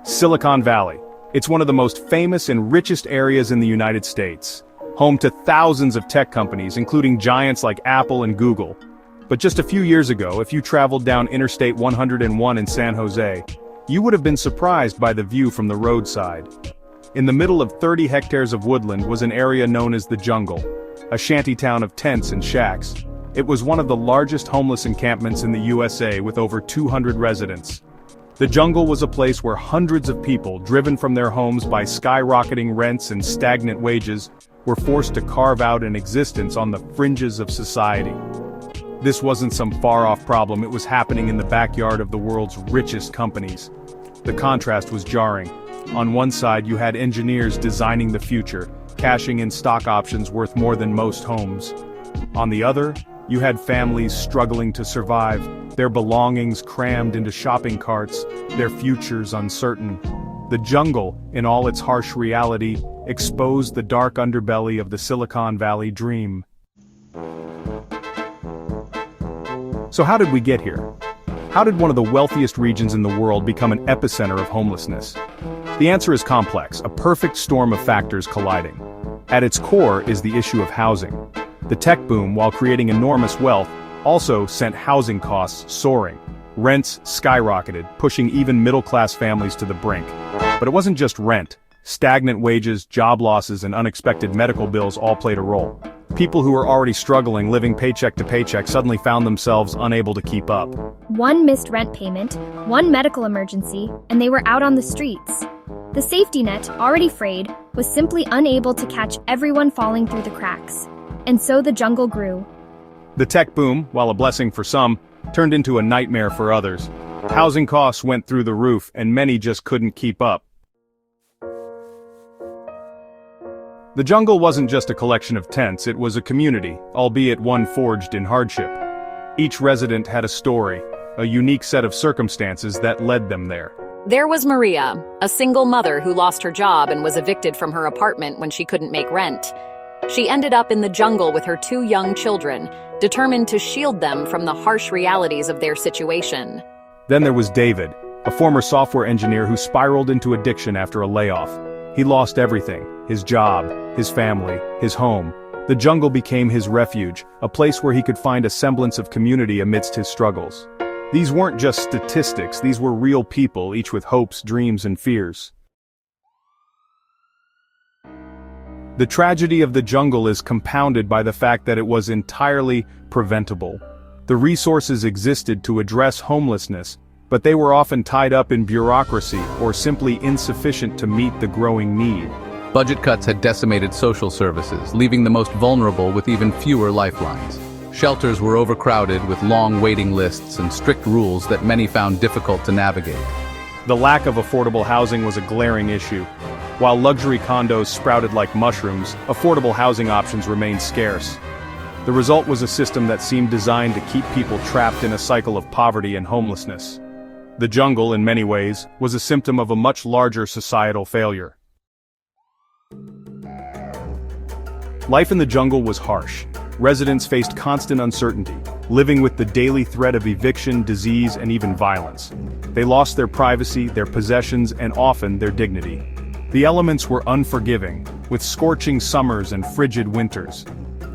Silicon Valley. It's one of the most famous and richest areas in the United States, home to thousands of tech companies, including giants like Apple and Google. But just a few years ago, if you traveled down Interstate 101 in San Jose, you would have been surprised by the view from the roadside. In the middle of 30 hectares of woodland was an area known as the Jungle, a shantytown of tents and shacks. It was one of the largest homeless encampments in the USA with over 200 residents. The Jungle was a place where hundreds of people, driven from their homes by skyrocketing rents and stagnant wages, were forced to carve out an existence on the fringes of society. This wasn't some far-off problem, it was happening in the backyard of the world's richest companies. The contrast was jarring. On one side you had engineers designing the future, cashing in stock options worth more than most homes. On the other, you had families struggling to survive, their belongings crammed into shopping carts, their futures uncertain. The Jungle, in all its harsh reality, exposed the dark underbelly of the Silicon Valley dream. So how did we get here? How did one of the wealthiest regions in the world become an epicenter of homelessness? The answer is complex, a perfect storm of factors colliding. At its core is the issue of housing. The tech boom, while creating enormous wealth, also sent housing costs soaring. Rents skyrocketed, pushing even middle-class families to the brink. But it wasn't just rent. Stagnant wages, job losses, and unexpected medical bills all played a role. People who were already struggling, living paycheck to paycheck, suddenly found themselves unable to keep up. One missed rent payment, one medical emergency, and they were out on the streets. The safety net, already frayed, was simply unable to catch everyone falling through the cracks. And so the Jungle grew. The tech boom, while a blessing for some, turned into a nightmare for others. Housing costs went through the roof, and many just couldn't keep up. The Jungle wasn't just a collection of tents, it was a community, albeit one forged in hardship. Each resident had a story, a unique set of circumstances that led them there. There was Maria, a single mother who lost her job and was evicted from her apartment when she couldn't make rent. She ended up in the Jungle with her 2 young children, determined to shield them from the harsh realities of their situation. Then there was David, a former software engineer who spiraled into addiction after a layoff. He lost everything, his job, his family, his home. The Jungle became his refuge, a place where he could find a semblance of community amidst his struggles. These weren't just statistics, these were real people, each with hopes, dreams, and fears. The tragedy of the Jungle is compounded by the fact that it was entirely preventable. The resources existed to address homelessness, but they were often tied up in bureaucracy or simply insufficient to meet the growing need. Budget cuts had decimated social services, leaving the most vulnerable with even fewer lifelines. Shelters were overcrowded with long waiting lists and strict rules that many found difficult to navigate. The lack of affordable housing was a glaring issue. While luxury condos sprouted like mushrooms, affordable housing options remained scarce. The result was a system that seemed designed to keep people trapped in a cycle of poverty and homelessness. The Jungle, in many ways, was a symptom of a much larger societal failure. Life in the Jungle was harsh. Residents faced constant uncertainty, living with the daily threat of eviction, disease, and even violence. They lost their privacy, their possessions, and often their dignity. The elements were unforgiving, with scorching summers and frigid winters.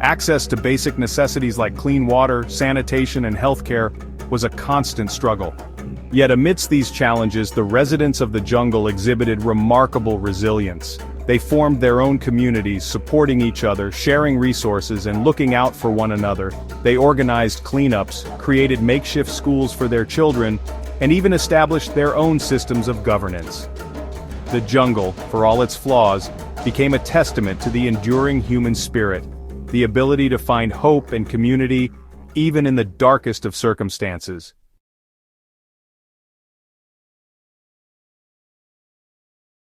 Access to basic necessities like clean water, sanitation, and healthcare was a constant struggle. Yet amidst these challenges, the residents of the Jungle exhibited remarkable resilience. They formed their own communities, supporting each other, sharing resources, and looking out for one another. They organized cleanups, created makeshift schools for their children, and even established their own systems of governance. The Jungle, for all its flaws, became a testament to the enduring human spirit, the ability to find hope and community even in the darkest of circumstances.